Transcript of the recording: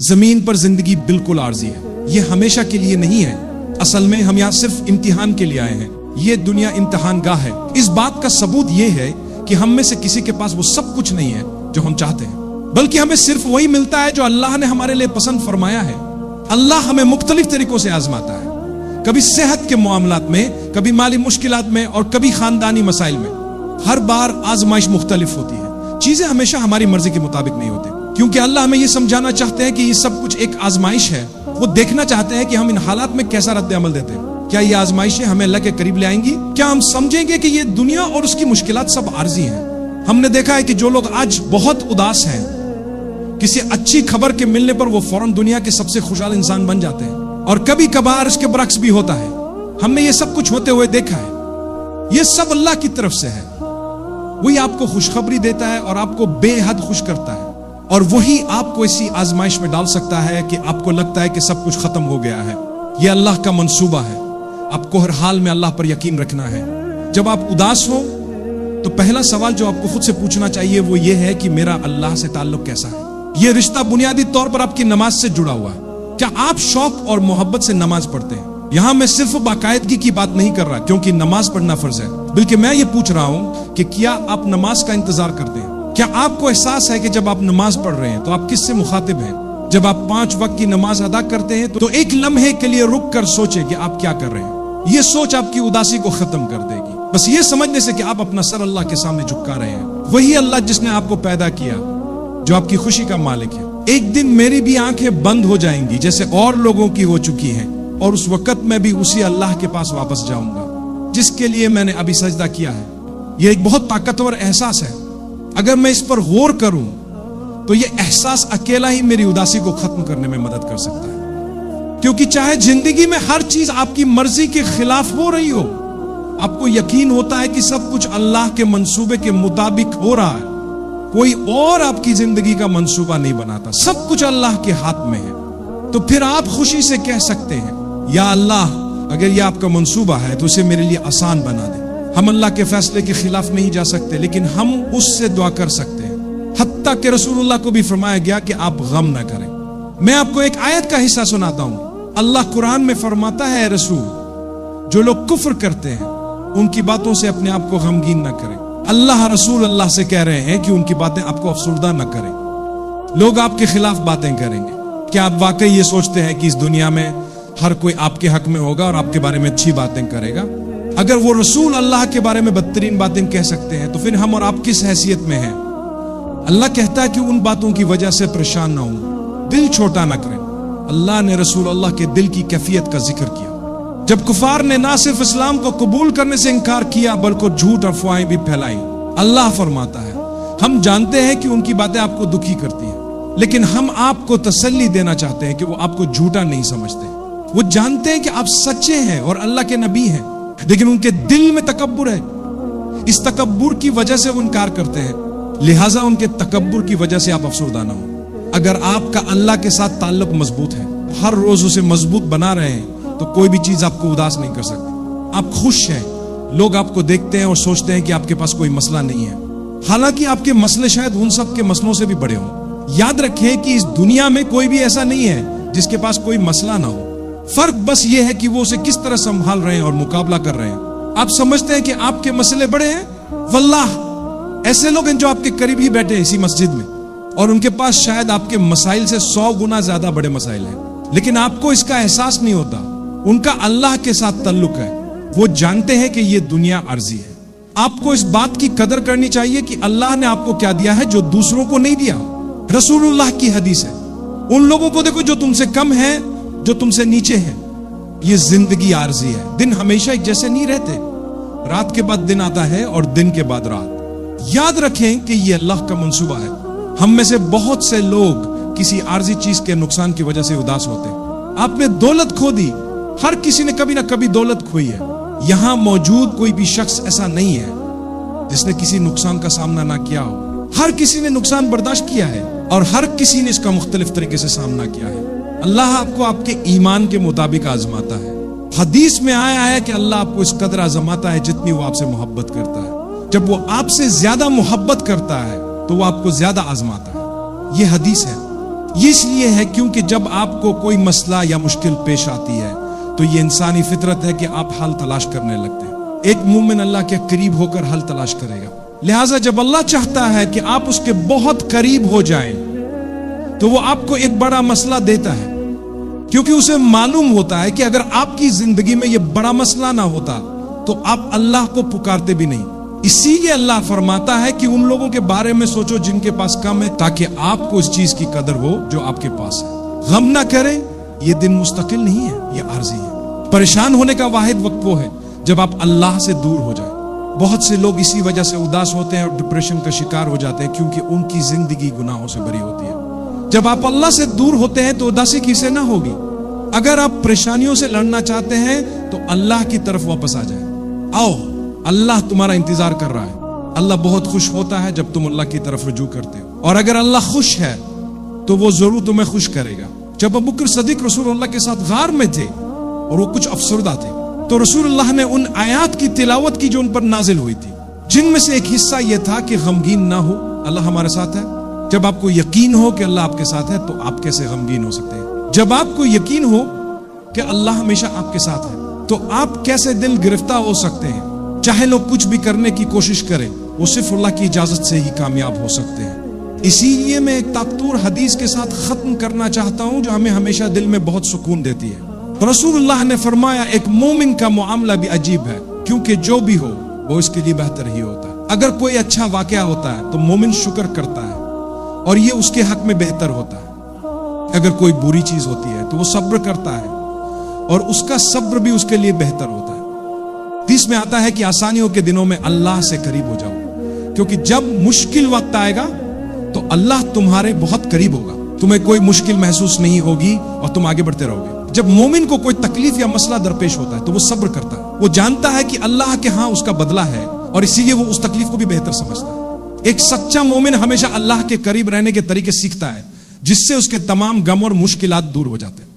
زمین پر زندگی بالکل عارضی ہے، یہ ہمیشہ کے لیے نہیں ہے۔ اصل میں ہم یہاں صرف امتحان کے لیے آئے ہیں، یہ دنیا امتحان گاہ ہے۔ اس بات کا ثبوت یہ ہے کہ ہم میں سے کسی کے پاس وہ سب کچھ نہیں ہے جو ہم چاہتے ہیں، بلکہ ہمیں صرف وہی ملتا ہے جو اللہ نے ہمارے لیے پسند فرمایا ہے۔ اللہ ہمیں مختلف طریقوں سے آزماتا ہے، کبھی صحت کے معاملات میں، کبھی مالی مشکلات میں، اور کبھی خاندانی مسائل میں۔ ہر بار آزمائش مختلف ہوتی ہے، چیزیں ہمیشہ ہماری مرضی کے مطابق نہیں ہوتی، کیونکہ اللہ ہمیں یہ سمجھانا چاہتے ہیں کہ یہ سب کچھ ایک آزمائش ہے۔ وہ دیکھنا چاہتے ہیں کہ ہم ان حالات میں کیسا رد عمل دیتے ہیں۔ کیا یہ آزمائشیں ہمیں اللہ کے قریب لے آئیں گی؟ کیا ہم سمجھیں گے کہ یہ دنیا اور اس کی مشکلات سب عارضی ہیں؟ ہم نے دیکھا ہے کہ جو لوگ آج بہت اداس ہیں، کسی اچھی خبر کے ملنے پر وہ فوراً دنیا کے سب سے خوشحال انسان بن جاتے ہیں، اور کبھی کبھار اس کے برعکس بھی ہوتا ہے۔ ہم نے یہ سب کچھ ہوتے ہوئے دیکھا ہے۔ یہ سب اللہ کی طرف سے ہے، وہی آپ کو خوشخبری دیتا ہے اور آپ کو بے حد خوش کرتا ہے، اور وہی آپ کو اسی آزمائش میں ڈال سکتا ہے کہ آپ کو لگتا ہے کہ سب کچھ ختم ہو گیا ہے۔ یہ اللہ کا منصوبہ ہے، آپ کو ہر حال میں اللہ پر یقین رکھنا ہے۔ جب آپ اداس ہو تو پہلا سوال جو آپ کو خود سے پوچھنا چاہیے وہ یہ ہے کہ میرا اللہ سے تعلق کیسا ہے؟ یہ رشتہ بنیادی طور پر آپ کی نماز سے جڑا ہوا ہے۔ کیا آپ شوق اور محبت سے نماز پڑھتے ہیں؟ یہاں میں صرف باقاعدگی کی بات نہیں کر رہا، کیونکہ نماز پڑھنا فرض ہے، بلکہ میں یہ پوچھ رہا ہوں کہ کیا آپ نماز کا انتظار کرتے ہیں؟ کیا آپ کو احساس ہے کہ جب آپ نماز پڑھ رہے ہیں تو آپ کس سے مخاطب ہیں؟ جب آپ 5 وقت کی نماز ادا کرتے ہیں تو ایک لمحے کے لیے رک کر سوچیں کہ آپ کیا کر رہے ہیں۔ یہ سوچ آپ کی اداسی کو ختم کر دے گی، بس یہ سمجھنے سے کہ آپ اپنا سر اللہ کے سامنے جھکا رہے ہیں۔ وہی اللہ جس نے آپ کو پیدا کیا، جو آپ کی خوشی کا مالک ہے۔ ایک دن میری بھی آنکھیں بند ہو جائیں گی جیسے اور لوگوں کی ہو چکی ہیں، اور اس وقت میں بھی اسی اللہ کے پاس واپس جاؤں گا جس کے لیے میں نے ابھی سجدہ کیا ہے۔ یہ ایک بہت طاقتور احساس ہے۔ اگر میں اس پر غور کروں تو یہ احساس اکیلا ہی میری اداسی کو ختم کرنے میں مدد کر سکتا ہے، کیونکہ چاہے زندگی میں ہر چیز آپ کی مرضی کے خلاف ہو رہی ہو، آپ کو یقین ہوتا ہے کہ سب کچھ اللہ کے منصوبے کے مطابق ہو رہا ہے۔ کوئی اور آپ کی زندگی کا منصوبہ نہیں بناتا، سب کچھ اللہ کے ہاتھ میں ہے۔ تو پھر آپ خوشی سے کہہ سکتے ہیں، یا اللہ اگر یہ آپ کا منصوبہ ہے تو اسے میرے لیے آسان بنا دے۔ ہم اللہ کے فیصلے کے خلاف نہیں جا سکتے، لیکن ہم اس سے دعا کر سکتے ہیں۔ حتیٰ کہ رسول اللہ کو بھی فرمایا گیا کہ آپ غم نہ کریں۔ میں آپ کو ایک آیت کا حصہ سناتا ہوں۔ اللہ قرآن میں فرماتا ہے، رسول جو لوگ کفر کرتے ہیں ان کی باتوں سے اپنے آپ کو غمگین نہ کریں۔ اللہ رسول اللہ سے کہہ رہے ہیں کہ ان کی باتیں آپ کو افسردہ نہ کریں۔ لوگ آپ کے خلاف باتیں کریں گے، کیا آپ واقعی یہ سوچتے ہیں کہ اس دنیا میں ہر کوئی آپ کے حق میں ہوگا اور آپ کے بارے میں اچھی باتیں کرے گا؟ اگر وہ رسول اللہ کے بارے میں بدترین باتیں کہہ سکتے ہیں تو پھر ہم اور آپ کس حیثیت میں ہیں؟ اللہ کہتا ہے کہ ان باتوں کی وجہ سے پریشان نہ ہوں، دل چھوٹا نہ کریں۔ اللہ نے رسول اللہ کے دل کی کیفیت کا ذکر کیا۔ جب کفار نے نہ صرف اسلام کو قبول کرنے سے انکار کیا بلکہ جھوٹ افواہیں بھی پھیلائی، اللہ فرماتا ہے ہم جانتے ہیں کہ ان کی باتیں آپ کو دکھی کرتی ہیں، لیکن ہم آپ کو تسلی دینا چاہتے ہیں کہ وہ آپ کو جھوٹا نہیں سمجھتے۔ وہ جانتے ہیں کہ آپ سچے ہیں اور اللہ کے نبی ہیں، لیکن ان کے دل میں تکبر ہے۔ اس تکبر کی وجہ سے وہ انکار کرتے ہیں، لہٰذا ان کے تکبر کی وجہ سے آپ افسردہ نہ ہو۔ اگر آپ کا اللہ کے ساتھ تعلق مضبوط ہے، ہر روز اسے مضبوط بنا رہے ہیں، تو کوئی بھی چیز آپ کو اداس نہیں کر سکتی۔ آپ خوش ہیں، لوگ آپ کو دیکھتے ہیں اور سوچتے ہیں کہ آپ کے پاس کوئی مسئلہ نہیں ہے، حالانکہ آپ کے مسئلے شاید ان سب کے مسئلوں سے بھی بڑے ہوں۔ یاد رکھیں کہ اس دنیا میں کوئی بھی ایسا نہیں ہے جس کے پاس کوئی مسئلہ نہ ہو، فرق بس یہ ہے کہ وہ اسے کس طرح سنبھال رہے ہیں اور مقابلہ کر رہے ہیں۔ آپ سمجھتے ہیں کہ آپ کے مسئلے بڑے ہیں، واللہ ایسے لوگ ہیں جو آپ کے قریب ہی بیٹھے ہیں اسی مسجد میں، اور ان کے پاس شاید آپ کے مسائل سے 100 گنا زیادہ بڑے مسائل ہیں، لیکن آپ کو اس کا احساس نہیں ہوتا۔ ان کا اللہ کے ساتھ تعلق ہے، وہ جانتے ہیں کہ یہ دنیا عارضی ہے۔ آپ کو اس بات کی قدر کرنی چاہیے کہ اللہ نے آپ کو کیا دیا ہے جو دوسروں کو نہیں دیا۔ رسول اللہ کی حدیث ہے، ان لوگوں کو دیکھو جو تم سے کم ہیں، جو تم سے نیچے ہیں۔ یہ زندگی عارضی ہے، دن ہمیشہ ایک جیسے نہیں رہتے، رات کے بعد دن آتا ہے اور دن کے بعد رات۔ یاد رکھیں کہ یہ اللہ کا منصوبہ ہے۔ ہم میں سے بہت سے لوگ کسی عارضی چیز کے نقصان کی وجہ سے اداس ہوتے ہیں۔ آپ نے دولت کھو دی، ہر کسی نے کبھی نہ کبھی دولت کھوئی ہے۔ یہاں موجود کوئی بھی شخص ایسا نہیں ہے جس نے کسی نقصان کا سامنا نہ کیا ہو۔ ہر کسی نے نقصان برداشت کیا ہے اور ہر کسی نے اس کا مختلف طریقے سے سامنا کیا ہے۔ اللہ آپ کو آپ کے ایمان کے مطابق آزماتا ہے۔ حدیث میں آیا ہے کہ اللہ آپ کو اس قدر آزماتا ہے جتنی وہ آپ سے محبت کرتا ہے۔ جب وہ آپ سے زیادہ محبت کرتا ہے تو وہ آپ کو زیادہ آزماتا ہے۔ یہ حدیث ہے۔ یہ اس لیے ہے کیونکہ جب آپ کو کوئی مسئلہ یا مشکل پیش آتی ہے تو یہ انسانی فطرت ہے کہ آپ حل تلاش کرنے لگتے ہیں۔ ایک مومن اللہ کے قریب ہو کر حل تلاش کرے گا، لہٰذا جب اللہ چاہتا ہے کہ آپ اس کے بہت قریب ہو جائیں تو وہ آپ کو ایک بڑا مسئلہ دیتا ہے، کیونکہ اسے معلوم ہوتا ہے کہ اگر آپ کی زندگی میں یہ بڑا مسئلہ نہ ہوتا تو آپ اللہ کو پکارتے بھی نہیں۔ اسی لیے اللہ فرماتا ہے کہ ان لوگوں کے بارے میں سوچو جن کے پاس کم ہے، تاکہ آپ کو اس چیز کی قدر ہو جو آپ کے پاس ہے۔ غم نہ کریں، یہ دن مستقل نہیں ہے، یہ عارضی ہے۔ پریشان ہونے کا واحد وقت وہ ہے جب آپ اللہ سے دور ہو جائیں۔ بہت سے لوگ اسی وجہ سے اداس ہوتے ہیں اور ڈپریشن کا شکار ہو جاتے ہیں، کیونکہ ان کی زندگی گناہوں سے بری ہوتی ہے۔ جب آپ اللہ سے دور ہوتے ہیں تو اداسی کسے نہ ہوگی۔ اگر آپ پریشانیوں سے لڑنا چاہتے ہیں تو اللہ کی طرف واپس آ جائیں۔ آؤ، اللہ تمہارا انتظار کر رہا ہے۔ اللہ بہت خوش ہوتا ہے جب تم اللہ کی طرف رجوع کرتے ہو، اور اگر اللہ خوش ہے تو وہ ضرور تمہیں خوش کرے گا۔ جب ابوبکر صدیق رسول اللہ کے ساتھ غار میں تھے اور وہ کچھ افسردہ تھے تو رسول اللہ نے ان آیات کی تلاوت کی جو ان پر نازل ہوئی تھی، جن میں سے ایک حصہ یہ تھا کہ غمگین نہ ہو، اللہ ہمارے ساتھ ہے۔ جب آپ کو یقین ہو کہ اللہ آپ کے ساتھ ہے تو آپ کیسے غمگین ہو سکتے ہیں؟ جب آپ کو یقین ہو کہ اللہ ہمیشہ آپ کے ساتھ ہے تو آپ کیسے دل گرفتہ ہو سکتے ہیں؟ چاہے لوگ کچھ بھی کرنے کی کوشش کریں، وہ صرف اللہ کی اجازت سے ہی کامیاب ہو سکتے ہیں۔ اسی لیے میں ایک تاطور حدیث کے ساتھ ختم کرنا چاہتا ہوں جو ہمیں ہمیشہ دل میں بہت سکون دیتی ہے۔ رسول اللہ نے فرمایا ایک مومن کا معاملہ بھی عجیب ہے، کیونکہ جو بھی ہو وہ اس کے لیے بہتر ہی ہوتا ہے۔ اگر کوئی اچھا واقعہ ہوتا ہے تو مومن شکر کرتا ہے اور یہ اس کے حق میں بہتر ہوتا ہے۔ اگر کوئی بری چیز ہوتی ہے تو وہ صبر کرتا ہے اور اس کا صبر بھی اس کے لیے بہتر ہوتا ہے۔ حدیث میں آتا ہے کہ آسانیوں کے دنوں میں اللہ سے قریب ہو جاؤ، کیونکہ جب مشکل وقت آئے گا تو اللہ تمہارے بہت قریب ہوگا، تمہیں کوئی مشکل محسوس نہیں ہوگی اور تم آگے بڑھتے رہو گے۔ جب مومن کو کوئی تکلیف یا مسئلہ درپیش ہوتا ہے تو وہ صبر کرتا ہے، وہ جانتا ہے کہ اللہ کے ہاں اس کا بدلہ ہے اور اسی لیے وہ اس تکلیف کو بھی بہتر سمجھتا ہے۔ ایک سچا مومن ہمیشہ اللہ کے قریب رہنے کے طریقے سیکھتا ہے، جس سے اس کے تمام غم اور مشکلات دور ہو جاتے ہیں۔